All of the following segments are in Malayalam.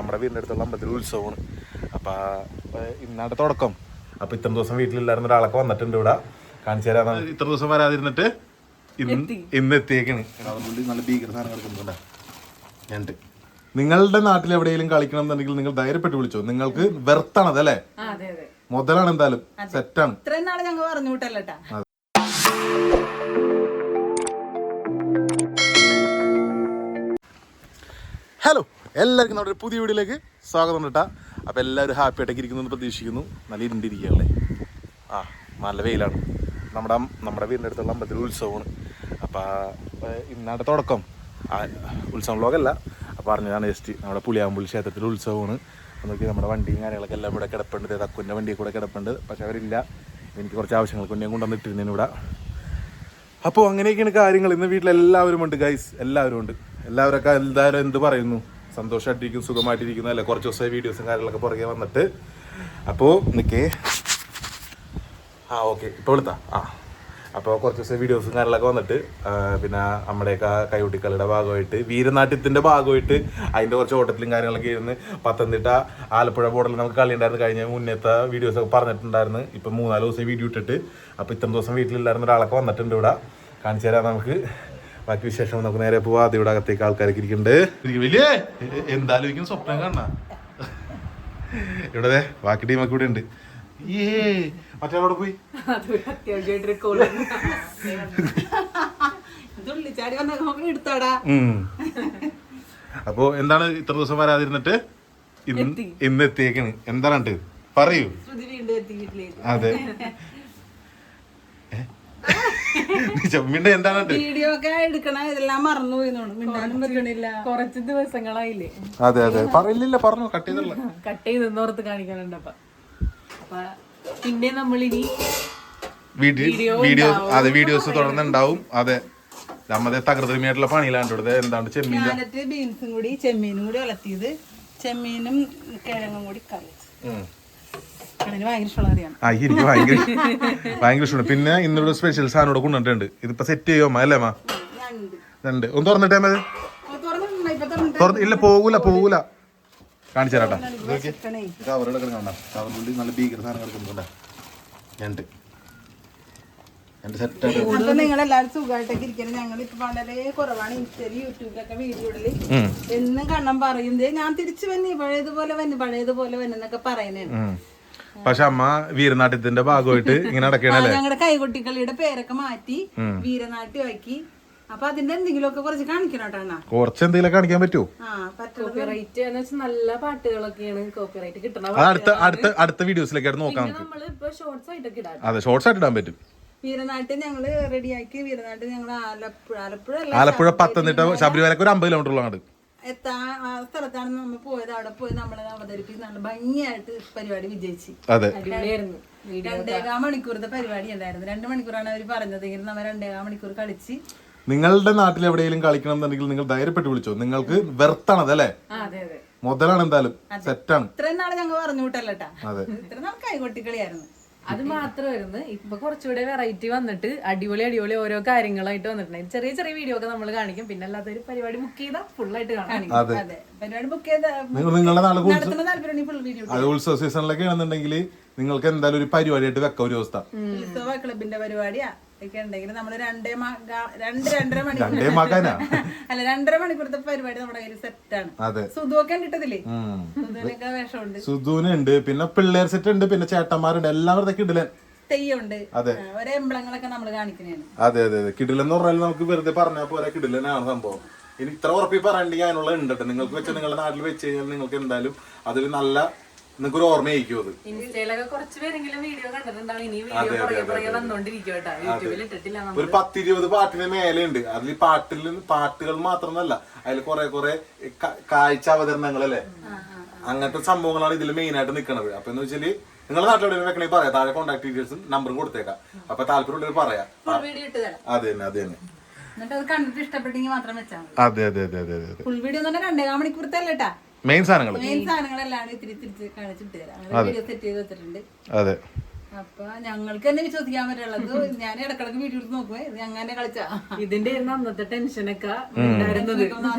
നമ്മുടെ വീടിൻ്റെ അടുത്തുള്ള അമ്പലത്തിൽ ഉത്സവമാണ്. അപ്പോൾ ഇന്നാണ് തുടക്കം. അപ്പോൾ ഇത്ര ദിവസം വീട്ടിലില്ലായിരുന്ന ഒരാളൊക്കെ വന്നിട്ടുണ്ട് ഇവിടെ കാണിച്ചു തരാൻ. ഇത്ര ദിവസം വരാതിരുന്നിട്ട് ഇന്ന് എത്തിയേക്കാണ്. നല്ല ഭീകര സാധനം എടുക്കുന്നുണ്ട്. രണ്ട് നിങ്ങളുടെ നാട്ടിൽ എവിടെയെങ്കിലും കളിക്കണം എന്നുണ്ടെങ്കിൽ നിങ്ങൾ ധൈര്യപ്പെട്ട് വിളിച്ചോ. നിങ്ങൾക്ക് വെർത്താണത് അല്ലേ, മുതലാണ് എന്തായാലും സെറ്റാണ്. ഇത്രയും നാളെ ഞങ്ങൾ പറഞ്ഞു വിട്ടല്ലേട്ടാ. ഹലോ, എല്ലാവർക്കും നമ്മുടെ ഒരു പുതിയ വീഡിയോയിലേക്ക് സ്വാഗതം കേട്ടാ. അപ്പോൾ എല്ലാവരും ഹാപ്പി ആയിട്ടൊക്കെ ഇരിക്കുന്നു പ്രതീക്ഷിക്കുന്നു. നല്ല ഇരുണ്ടിരിക്കുകയല്ലേ, നല്ല വെയിലാണ്. നമ്മുടെ വീടിൻ്റെ അടുത്തുള്ള അമ്പലത്തിൽ ഉത്സവമാണ്. അപ്പോൾ ഇന്നാണ് തുടക്കം. ഉത്സവം വ്ലോഗല്ല, അപ്പോൾ പറഞ്ഞതാണ് ജസ്റ്റ് നമ്മുടെ പുളിയാമ്പുള്ളി ക്ഷേത്രത്തിൽ ഉത്സവമാണ്. നോക്കി നമ്മുടെ വണ്ടിയും കാര്യങ്ങളൊക്കെ എല്ലാം ഇവിടെ കിടപ്പുണ്ട്. തക്കുൻ്റെ വണ്ടിയിൽ കൂടെ കിടപ്പുണ്ട്. പക്ഷെ അവരില്ല, എനിക്ക് കുറച്ച് ആവശ്യങ്ങൾക്ക് വേണ്ടി കൊണ്ടുവന്നിട്ടിരുന്നതിന് ഇവിടെ. അപ്പോൾ അങ്ങനെയൊക്കെയാണ് കാര്യങ്ങൾ. ഇന്ന് വീട്ടിലെല്ലാവരും ഉണ്ട് ഗൈസ്, എല്ലാവരും ഉണ്ട്. എല്ലാവരൊക്കെ എന്തായാലും എന്ത് പറയുന്നു, സന്തോഷമായിട്ടിരിക്കും, സുഖമായിട്ടിരിക്കുന്നു അല്ലേ. കുറച്ച് ദിവസമായി വീഡിയോസും കാര്യങ്ങളൊക്കെ പുറകെ വന്നിട്ട്. അപ്പോൾ നിൽക്കേ ഓക്കെ ഇപ്പോൾ വിളിത്താ. അപ്പോൾ കുറച്ച് ദിവസം വീഡിയോസും കാര്യങ്ങളൊക്കെ വന്നിട്ട് പിന്നെ നമ്മുടെയൊക്കെ കൈകൊട്ടിക്കളിയുടെ ഭാഗമായിട്ട് വീരനാട്യത്തിൻ്റെ ഭാഗമായിട്ട് അതിൻ്റെ കുറച്ച് ഓട്ടത്തിലും കാര്യങ്ങളൊക്കെ ഇരുന്ന് പത്തനംതിട്ട ആലപ്പുഴ ബോർഡറിൽ നമുക്ക് കളി ഉണ്ടായിരുന്നു. കഴിഞ്ഞ മുന്നേത്തെ വീഡിയോസൊക്കെ പറഞ്ഞിട്ടുണ്ടായിരുന്നു. ഇപ്പം 3-4 ദിവസം വീഡിയോ ഇട്ടിട്ട്. അപ്പോൾ ഇത്ര ദിവസം വീട്ടിലില്ലായിരുന്ന ഒരാളൊക്കെ വന്നിട്ടുണ്ട് ഇവിടെ കാണിച്ചു തരാം. നമുക്ക് ബാക്കി വിശേഷം നമുക്ക് നേരെ പോവാം. അത് ഇവിടെ അകത്തേക്ക് ആൾക്കാരൊക്കെ ഇരിക്കുന്നുണ്ട്. വലിയ എന്തായാലും സ്വപ്നം കാണാം. ഇവിടെ ബാക്കി ടീമൊക്കെ ഇവിടെ ഉണ്ട്. മറ്റേ പോയി അപ്പൊ എന്താണ് ഇത്ര ദിവസം വരാതിരുന്നിട്ട് ഇന്ന് എത്തിയേക്കാണ്. എന്താണ് പറയൂ. അതെ, ചെമ്മിന്റെ എന്താണ് വീഡിയോ ഒക്കെ എടുക്കണ ഇതെല്ലാം മറന്നുപോയി. മിണ്ടാനും പറ്റണില്ല, കുറച്ച് ദിവസങ്ങളായില്ലേ. അതെ അതെ, പറയില്ല, പറഞ്ഞു കട്ട് ചെയ്തോർത്ത് കാണിക്കാനുണ്ട്. അപ്പൊ പിന്നെ നമ്മളിനി വീഡിയോസ് തുടർന്നുണ്ടാവും. അതെ, നമ്മുടെ തകൃതിമയായിട്ടുള്ള പണിയിലാണ്ട് ഇവിടെ. എന്താണ് ക്യാരറ്റ് ബീൻസും കൂടി ചെമ്മീനും കൂടി വളർത്തിയത്, ചെമ്മീനും കിഴങ്ങും കൂടി കറി. അതിന് ഭയങ്കര ഇഷ്ടമുള്ള കറിയാണ്. എനിക്ക് ഭയങ്കര ഇഷ്ടമാണ്. പിന്നെ ഇന്നിവിടെ സ്പെഷ്യൽ സാധനം ഇവിടെ കൊണ്ടുവന്നിട്ടുണ്ട്. ഇതിപ്പോ സെറ്റ് ചെയ്യോ അല്ലേ മാ? രണ്ട് ഒന്ന് തുറന്നിട്ടേ മതി. ഇല്ല, പോകൂല കാണിച്ചു തരാട്ടാ. അവരുടെ കാണാം. അവരുടെ നല്ല ഭീകര സാധനം എടുക്കുന്നുണ്ട്. രണ്ട് സെറ്റായിട്ട്. അപ്പൊ നിങ്ങളെല്ലാരും സുഖമായിട്ടൊക്കെ ഇരിക്കണം. ഞങ്ങളിപ്പോ വളരെ കുറവാണ്. ഇൻസ്റ്റയില് യൂട്യൂബിലൊക്കെ വീഡിയോയില് എന്നും കാണാൻ പറയുന്നത് ഞാൻ തിരിച്ചു വന്നി പഴയതുപോലെ വന്നൊക്കെ പറയുന്നതാണ്. പക്ഷെ അമ്മ വീരനാട്യത്തിന്റെ ഭാഗമായിട്ട് ഇങ്ങനെ നടക്കണല്ലേ. ഞങ്ങളുടെ കൈകൊട്ടിക്കളിയുടെ പേരൊക്കെ മാറ്റി വീരനാട്യമാക്കി. അപ്പൊ അതിന്റെ എന്തെങ്കിലുമൊക്കെ കുറച്ച് കാണിക്കണം. കുറച്ച് എന്തെങ്കിലും കാണിക്കാൻ പറ്റുമോ? കോപ്പിറൈറ്റ് എന്ന് വെച്ചാൽ നല്ല പാട്ടുകളൊക്കെയാണ് കോപ്പിറൈറ്റ് കിട്ടണത്. അടുത്ത വീഡിയോസിലേക്കായിട്ട് നോക്കാം. അതെ, ഷോർട്സ് ആയിട്ട് ഇടാൻ പറ്റും. വീരനാട്യം ഞങ്ങള് റെഡിയാക്കി. വീരനാട്യം ഞങ്ങൾ ആലപ്പുഴ പത്തനംതിട്ട ശബരിമലക്ക് ഒരു 50 കിലോമീറ്റർ ഉള്ളതാണ്. സ്ഥലത്താണ് നമ്മൾ പോയത്. അവിടെ പോയി നമ്മളെ അവതരിപ്പിച്ച് നല്ല ഭംഗിയായിട്ട് പരിപാടി വിജയിച്ചു. 2.5 മണിക്കൂറത്തെ പരിപാടി ഉണ്ടായിരുന്നു. 2 മണിക്കൂറാണ് അവർ പറഞ്ഞതെങ്കിലും നമ്മൾ 2.5 മണിക്കൂർ കളിച്ച്. നിങ്ങളുടെ നാട്ടിൽ എവിടെയെങ്കിലും കളിക്കണം എന്നുണ്ടെങ്കിൽ നിങ്ങൾ ധൈര്യപ്പെട്ട് വിളിച്ചോ. നിങ്ങൾക്ക് വെർത്താണത് അല്ലേ, മുതലാണ് എന്തായാലും സെറ്റാണ്. ഇത്രയും നാളെ ഞങ്ങൾ പറഞ്ഞു വിട്ടല്ലേട്ടാ. ഇത്രയും നാൾ കൈകൊട്ടിക്കളിയായിരുന്നു. അത് മാത്രമായിരുന്നു. ഇപ്പൊ കുറച്ചുകൂടെ വെറൈറ്റി വന്നിട്ട് അടിപൊളി ഓരോ കാര്യങ്ങളായിട്ട് വന്നിട്ടുണ്ട്. ചെറിയ ചെറിയ വീഡിയോ ഒക്കെ നമ്മൾ കാണിക്കും. പിന്നെ അല്ലാത്തൊരു പരിപാടി ബുക്ക് ചെയ്താൽ ഫുൾ ആയിട്ട് കാണാം. പരിപാടി ബുക്ക് ചെയ്താൽ നിങ്ങളുടെ നാളെ ഉത്സവ സീസണിലൊക്കെ ആണെന്നുണ്ടെങ്കിൽ നിങ്ങൾക്ക് എന്തായാലും ഒരു പരിപാടിയായിട്ട് വെക്കാം. ഒരു ദിവസം ഉത്സവ ക്ലബിന്റെ പരിപാടിയാ ഒക്കെ ഉണ്ടെങ്കിൽ നമ്മള് 2.5 മണിക്കൂറത്തെ പരിപാടി നമ്മുടെ കയ്യിൽ സെറ്റാണ്. സുധുവൊക്കെ ഇട്ടതില്ലേ, സുധുവിനൊക്കെ വേഷമുണ്ട്. സുധുവിനുണ്ട്, പിന്നെ പിള്ളേർ സെറ്റ് ഉണ്ട്, പിന്നെ ചേട്ടന്മാരുണ്ട്, എല്ലാവരുടെ കിടിലൻ തെയ്യമുണ്ട്. ഒരേ എംബ്ലങ്ങളൊക്കെ നമ്മള് കാണിക്കുന്നതാണ്. അതെ, കിടിലൻ എന്ന് പറഞ്ഞാൽ നമുക്ക് വെറുതെ പറഞ്ഞാൽ പോലെ കിടിലനാണ് സംഭവം. ഇനി ഇത്ര ഉറപ്പി പറയണ്ടെങ്കിൽ അതിനുള്ള ഉണ്ട്. നിങ്ങൾക്ക് വെച്ചാൽ നിങ്ങളുടെ നാട്ടിൽ വെച്ച് കഴിഞ്ഞാൽ നിങ്ങൾക്ക് എന്തായാലും അതിൽ നല്ല നിങ്ങൾക്കൊരു ഓർമ്മയായിരിക്കും. അത് ഇൻസ്റ്റയിലൊക്കെ കുറച്ച് പേരെങ്കിലും വീഡിയോ കണ്ടിട്ടുണ്ടാവും. ഇനി വീഡിയോ വന്നോണ്ടിരിക്കും. ഒരു 10-20 പാട്ടിന് മേലെ ഉണ്ട്. അതിൽ പാട്ടുകൾ മാത്രമല്ല, അതിൽ കുറെ കാഴ്ച അവതരണങ്ങളല്ലേ, അങ്ങനത്തെ സംഭവങ്ങളാണ് ഇതിൽ മെയിൻ ആയിട്ട് നിൽക്കുന്നത്. അപ്പൊ എന്ന് വെച്ചാല് നിങ്ങളുടെ നാട്ടിലെവിടെ വെക്കണേ പറയാം. താഴെ കോൺടാക്ട് ഡീറ്റെയിൽസും നമ്പറും കൊടുത്തേക്കാം. അപ്പൊ താല്പര്യമുള്ളവർ പറയാം. അത് തന്നെ അതെ. Full video 2.5 മണിക്കൂറത്തെ അല്ലേട്ടാ. മെയിൻ സാധനങ്ങളെല്ലാം ഇത്തിരി കാണിച്ചിട്ട് തരാം. വീഡിയോ സെറ്റ് ചെയ്ത് വെച്ചിട്ടുണ്ട്. അതെ, അപ്പൊ ഞങ്ങൾക്ക് തന്നെ വിശ്വസിക്കാൻ പറ്റുള്ളത്. ഞാൻ ഇടക്കിടക്ക് വീഡിയോ എടുത്ത് നോക്കുവേ അങ്ങനെ കളിച്ചാ. ഇതിന്റെ അന്നത്തെ ടെൻഷനൊക്കെ ഉണ്ടായിരുന്നത്.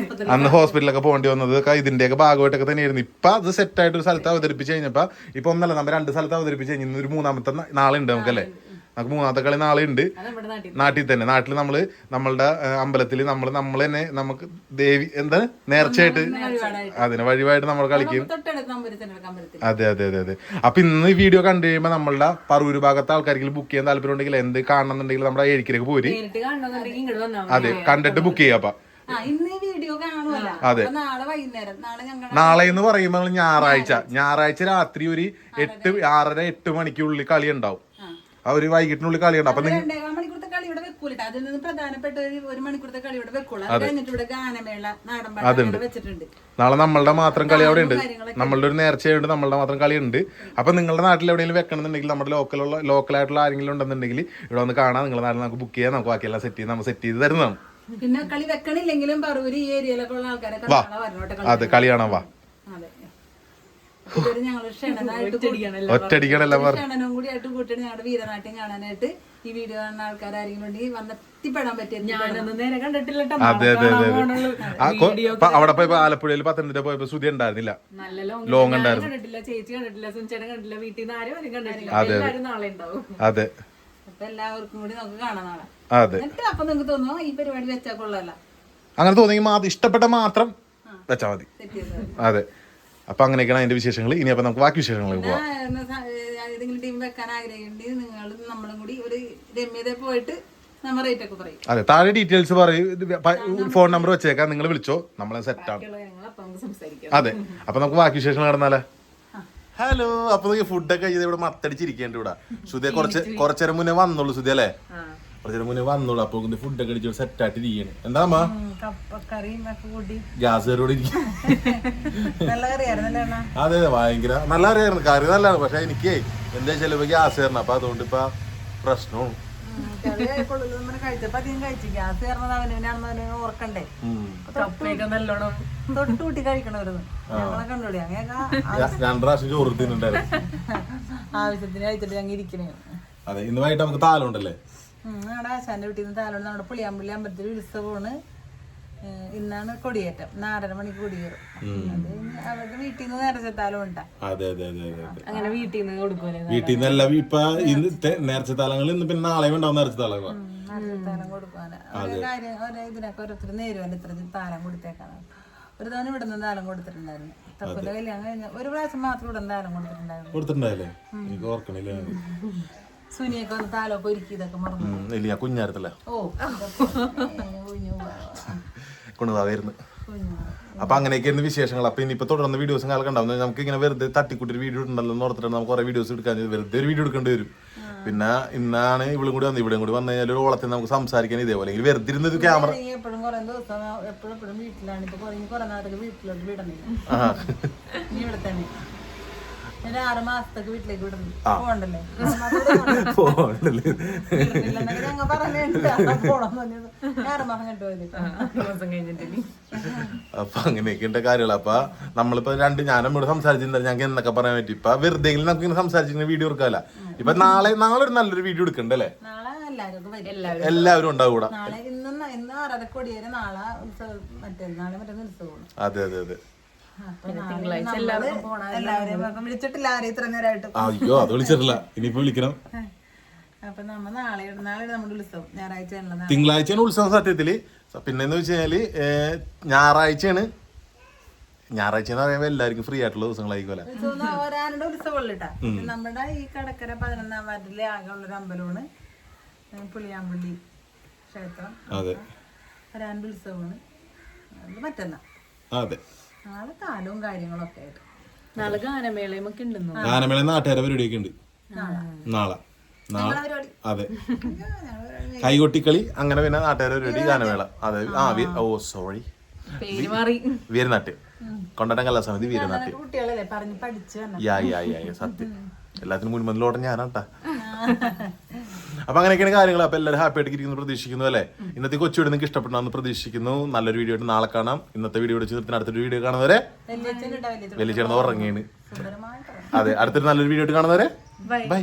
അന്ന് ഹോസ്പിറ്റലൊക്കെ പോകേണ്ടി വന്നത് ഇതിന്റെയൊക്കെ ഭാഗമായിട്ടൊക്കെ തന്നെയായിരുന്നു. ഇപ്പൊ അത് സെറ്റ് ആയിട്ട് ഒരു സ്ഥലത്ത് അവതരിപ്പിച്ച് കഴിഞ്ഞപ്പോ ഇപ്പൊ ഒന്നല്ല, നമ്മൾ 2 സ്ഥലത്ത് അവതരിപ്പിച്ച് കഴിഞ്ഞ ഒരു 3ാമത്തെ നാളുണ്ട് നമുക്കല്ലേ. നമുക്ക് 3ാമത്തെ കളി നാളെ ഉണ്ട് നാട്ടിൽ തന്നെ. നാട്ടിൽ നമ്മളുടെ അമ്പലത്തിൽ നമ്മൾ തന്നെ നമുക്ക് ദേവി എന്താ നേർച്ചയായിട്ട് അതിന് വഴിവായിട്ട് നമ്മൾ കളിക്കും. അതെ അതെ അതെ അതെ. അപ്പൊ ഇന്ന് ഈ വീഡിയോ കണ്ടു കഴിയുമ്പോ നമ്മളുടെ പറൂര് ഭാഗത്തെ ആൾക്കാർക്ക് ബുക്ക് ചെയ്യാൻ താല്പര്യം ഉണ്ടെങ്കിൽ എന്ത് കാണണമെന്നുണ്ടെങ്കിൽ നമ്മുടെ ഏഴിക്കലേക്ക് പോര്. അതെ, കണ്ടിട്ട് ബുക്ക് ചെയ്യാം. അപ്പൊ അതെ, നാളെ എന്ന് പറയുമ്പോൾ ഞായറാഴ്ച രാത്രി ഒരു 6:30-8 മണിക്കുള്ളിൽ കളി ഉണ്ടാവും. ആ ഒരു വൈകിട്ടിനുള്ളിൽ കളി ഉണ്ടാവും. അപ്പൊ 2.25 മണിക്കൂറത്തെ കളി ഇവിടെ വെക്കൂല. അതിൽ നിന്ന് പ്രധാനപ്പെട്ട ഒരു മണിക്കൂറത്തെ കളി ഇവിടെ വെക്കൂല. അത് കഴിഞ്ഞിട്ട് ഇവിടെ ഗാനമേള, നാടൻ വെച്ചിട്ടുണ്ട്. നാളെ നമ്മളുടെ മാത്രം കളി അവിടെ ഉണ്ട്. നമ്മളുടെ ഒരു നേർച്ചയുണ്ട്, നമ്മളുടെ മാത്രം കളി ഉണ്ട്. അപ്പൊ നിങ്ങളുടെ നാട്ടിൽ എവിടെയെങ്കിലും വെക്കണമെന്നുണ്ടെങ്കിൽ നമ്മുടെ ലോക്കലായിട്ടുള്ള ആരെങ്കിലും ഉണ്ടെന്നുണ്ടെങ്കിൽ ഇവിടെ വന്ന് കാണാം. നിങ്ങളുടെ നാട്ടിൽ നമുക്ക് ബുക്ക് ചെയ്യാം. നമുക്ക് ബാക്കിയെല്ലാം സെറ്റ് ചെയ്ത് തരുന്നതാണ്. പിന്നെ കളി വെക്കണില്ലെങ്കിലും പറവൂര് ഈ ഏരിയയിലൊക്കെ ഉള്ള ആൾക്കാരൊക്കെ അതെ, കളി കാണാൻ വാ. ഒറ്റടിക്കണല്ലോ ക്ഷണനും കൂടി ആയിട്ട് കൂട്ടിയിട്ട് ഞങ്ങളുടെ വീരനാട്യം കാണാനായിട്ട് ഈ വീഡിയോ കാണുന്ന ആൾക്കാരെങ്കിലും വേണ്ടി വന്നെത്തിപ്പെടാൻ പറ്റിയ. ഞാനൊന്നും നേരെ കണ്ടിട്ടില്ല. അതെ അതെ അതെ. അവിടെ പോയപ്പോ ആലപ്പുഴയിൽ പത്തനംതിട്ട പോയപ്പോ സുധി ഉണ്ടായിരുന്നില്ല, ലോങ് ഉണ്ടായിരുന്നു. ചേച്ചി കണ്ടിട്ടില്ല, സുനിച്ചേട്ടൻ കണ്ടിട്ടില്ല, വീട്ടിൽ നിന്ന് ആരും കണ്ടിട്ടില്ല. എല്ലാവരും നാളെ ഉണ്ടാവും. അതെ, അപ്പൊ എല്ലാവർക്കും കൂടി നമുക്ക് കാണാൻ നാളെ. അതെ. എന്നിട്ട് അപ്പൊ നിങ്ങൾക്ക് തോന്നുന്നു ഈ പരിപാടി വെച്ചാൽ കൊള്ളാലോ. അങ്ങനെ തോന്നിയെങ്കിൽ ഇഷ്ടപ്പെട്ട മാത്രം വെച്ചാൽ മതി. അതെ. അപ്പൊ അങ്ങനെയൊക്കെയാണ് അതിന്റെ വിശേഷങ്ങൾ. ഇനി അപ്പൊ നമുക്ക് ബാക്കി വിശേഷങ്ങളിലേക്ക് പോവാം. ഏതെങ്കിലും ടീം വെക്കാൻ ആഗ്രഹിക്കുന്നുണ്ടെങ്കിൽ നിങ്ങൾ നമ്മളും കൂടി ഒരു രമ്യത പോയിട്ട് നമ്മൾ റേറ്റ് ഒക്കെ പറയും. അതെ, താഴെ ഡീറ്റെയിൽസ് പറയും, ഫോൺ നമ്പർ വെച്ചേക്കാം, നിങ്ങൾ വിളിച്ചോ, നമ്മളെ സെറ്റാണ്. അതെ, അപ്പൊ നമുക്ക് ബാക്കി വിശേഷങ്ങൾ നടന്നാലേ. ഹലോ, അപ്പൊ ഫുഡൊക്കെ കഴിച്ചത് ഇവിടെ മത്തടിച്ചിരിക്കേണ്ട ഇവിടെ. സുധേ കുറച്ചേരം മുന്നേ വന്നോളൂ. സുധി അല്ലേ, കുറച്ചേരം മുന്നേ വന്നോളൂ. അപ്പൊ ഫുഡൊക്കെ അടിച്ച് സെറ്റ് ആയിട്ട് ഇരിക്കുകയാണ്. എന്താ അമ്മ ഗ്യാസ് കയറി ഇരിക്കും. അതെ അതെ, ഭയങ്കര നല്ല കറിയായിരുന്നു. കറി നല്ലതാണ്. പക്ഷെ എനിക്ക് എന്താ വെച്ചാൽ ഇപ്പൊ ഗ്യാസ് കയറണം. അപ്പൊ അതുകൊണ്ട് ഇപ്പൊ പ്രശ്നവും ഓർക്കണ്ടേ, നല്ലോണം തൊട്ടുകൂട്ടി കഴിക്കണമായിരുന്നു. ഞങ്ങളെ കണ്ടോളി അങ്ങനെയൊക്കെ 2 പ്രാവശ്യം ചോറ് തിന്നുണ്ടായിരുന്നു. ആവശ്യത്തിന് കഴിച്ചിട്ട് ഞങ്ങൾ ഇരിക്കണേ. അതെ, ഇന്ന് വൈകിട്ട് നമുക്ക് താലുണ്ടല്ലേ. ഞങ്ങളുടെ ആശാന്റെ വീട്ടിൽ നിന്ന് താലുണ്ട്. നമ്മുടെ പുളിയാമ്പള്ളി അമ്പലത്തിൽ ഉത്സവമാണ്. ഇന്നാണ് കൊടിയേറ്റം. 4:30 മണിക്ക് കൊടിയേറും. അത് അവരുടെ വീട്ടിൽ നിന്ന് നേർച്ചത്താലം ഉണ്ടാ. അതെ അതെ അതെ അതെ. അങ്ങനെ വീട്ടിൽ നിന്ന് കൊടുക്കൂലേ? വീട്ടിൽ നിന്നല്ല, ഇപ്പൊ ഇന്നത്തെ നേർച്ചത്താലങ്ങൾ ഇന്ന് പിന്നെ നാളെ ഉണ്ടാവും നേർച്ചത്താലം. നേർച്ചത്താലം കൊടുക്കാന് ഓരോ കാര്യം ഇതിനൊക്കെ ഓരോരുത്തർ നേരുവല്ല ഇത്ര താലം കൊടുത്തേക്കാണ്. ഒരു തവണ ഇവിടെ നിന്ന് താലം കൊടുത്തിട്ടുണ്ടായിരുന്നു. തപ്പുന്റെ കല്യാണം കഴിഞ്ഞ ഒരു പ്രാവശ്യം മാത്രം ഇവിടെ നിന്ന് താലം കൊടുത്തിട്ടുണ്ടായിരുന്നു. എനിക്ക് ഓർക്കണില്ല. സുനിയൊക്കെ വന്ന് താലമൊക്കെ ഒരുക്കി ഇതൊക്കെ മറന്നു. കുഞ്ഞാരത്തല്ല കൊണ്ടുപോവായിരുന്നു. അപ്പൊ അങ്ങനെയൊക്കെയായിരുന്നു വിശേഷങ്ങൾ. അപ്പൊ ഇനിയിപ്പോ തുടർന്ന് വീഡിയോസും കാലൊക്കെ ഉണ്ടാവും. നമുക്ക് ഇങ്ങനെ വെറുതെ തട്ടിക്കൂട്ടി വീഡിയോ ഉണ്ടല്ലോ എന്ന് ഓർത്തിട്ട് നമുക്ക് കുറെ വീഡിയോസ് എടുക്കാൻ വെറുതെ ഒരു വീഡിയോ എടുക്കേണ്ടി വരും. പിന്നെ ഇന്നാണ് ഇവിടെയും കൂടി വന്നത്. ഇവിടെയും കൂടി വന്നു കഴിഞ്ഞാൽ ഒരു ഓളത്തിൽ നമുക്ക് സംസാരിക്കാൻ ഇതേപോലെ വെറുതെ ഇരുന്നത് ക്യാമറ എപ്പോഴും കുറെ ദിവസം എപ്പോഴും വീട്ടിലാണ്. ഇപ്പൊ കുറെ നാട്ടിൽ വീട്ടിലോട്ട് വിടണില്ല. ഇവിടെ തന്നെ 6 മാസത്തേക്ക് വീട്ടിലേക്ക് വിടുന്നു. പോകണ്ടല്ലേ ഞങ്ങൾ പറഞ്ഞിട്ട് 6 മാസം കഴിഞ്ഞിട്ട്. അപ്പൊ അങ്ങനെയൊക്കെ കാര്യങ്ങൾ. അപ്പൊ നമ്മളിപ്പോ ഞാനമ്മോട് സംസാരിച്ചിട്ടുണ്ടായിരുന്നു ഞങ്ങൾക്ക് എന്തൊക്കെ പറയാൻ പറ്റും. ഇപ്പൊ വെറുതെ നമുക്ക് ഇങ്ങനെ സംസാരിച്ചിങ്ങനെ വീഡിയോ എടുക്കാല്ല. ഇപ്പൊ നാളെ ഒരു നല്ലൊരു വീഡിയോ എടുക്കണ്ടല്ലേ. എല്ലാവരും ഉണ്ടാവും കൂടെ. ഇന്ന് 6:30 കൊടിയേരെ, നാളെ മറ്റന്നാളെ ഉത്സവമാണ്. അതെ അതെ അതെ. എല്ലാവരെയും വിളിച്ചിട്ടില്ല ആരെയും ഇത്ര നേരമായിട്ട്. അയ്യോ, അത് വിളിച്ചിട്ടില്ല. ഇനിയിപ്പോ വിളിക്കണം. അപ്പൊ നാളെ നമ്മുടെ ഉത്സവം ഞായറാഴ്ച, തിങ്കളാഴ്ചയാണ് ഉത്സവം സത്യത്തില്. പിന്നെന്ന് വെച്ച് കഴിഞ്ഞാല് ഞായറാഴ്ചയാണ്. ഞായറാഴ്ച എന്ന് പറയുമ്പോ എല്ലാവർക്കും ഫ്രീ ആയിട്ടുള്ള ദിവസങ്ങളായിരിക്കുമല്ലോ. ഒരാളുടെ ഉത്സവമുള്ള കേട്ടാ. നമ്മുടെ ഈ കടക്കര 11ാം വാർഡിലെ ആകെ ഉള്ളൊരു അമ്പലമാണ് പുളിയാമ്പള്ളി ക്ഷേത്രം. അതെ, ഒരാളുടെ ഉത്സവമാണ് മറ്റന്നാ. അതെ, നാളെ താലവും കാര്യങ്ങളൊക്കെ ആയിട്ട്. നാളെ ഗാനമേളയും ഒക്കെ ഉണ്ടെന്നു. ഗാനമേള നാട്ടുകാരെ പരിപാടിയൊക്കെ ഉണ്ട് നാളെ. അതെ, കൈകൊട്ടിക്കളി, അങ്ങനെ പിന്നെ നാട്ടുകാരെ പരിപാടി, ഗാനമേള. അതെ, സോറി, വീരനാട്യം, കൊണ്ടാട്ടം കലാസമിതി വീരനാട്യം. കുട്ടികളല്ലേ പറഞ്ഞു പഠിച്ചു. സത്യം, എല്ലാത്തിനും മുൻപന്തിലോട്ടം ഞാനാട്ടാ. അപ്പൊ അങ്ങനെയൊക്കെയാണ് കാര്യങ്ങൾ. അപ്പൊ എല്ലാവരും ഹാപ്പി ആയിട്ട് ഇരിക്കുന്നു പ്രതീക്ഷിക്കുന്നു അല്ലേ. ഇന്നത്തെ കൊച്ചു വീഡിയോ നിങ്ങൾക്ക് ഇഷ്ടപ്പെട്ടാന്ന് പ്രതീക്ഷിക്കുന്നു. നല്ലൊരു വീഡിയോ ആയിട്ട് നാളെ കാണാം. ഇന്നത്തെ വീഡിയോ വെച്ച് നിർത്തി അടുത്തൊരു വീഡിയോ കാണുന്നവരെ വലിയ ചേർന്ന് ഉറങ്ങിയാണ്. അതെ, അടുത്തൊരു നല്ലൊരു വീഡിയോ ആയിട്ട് കാണുന്നവരെ ബൈ.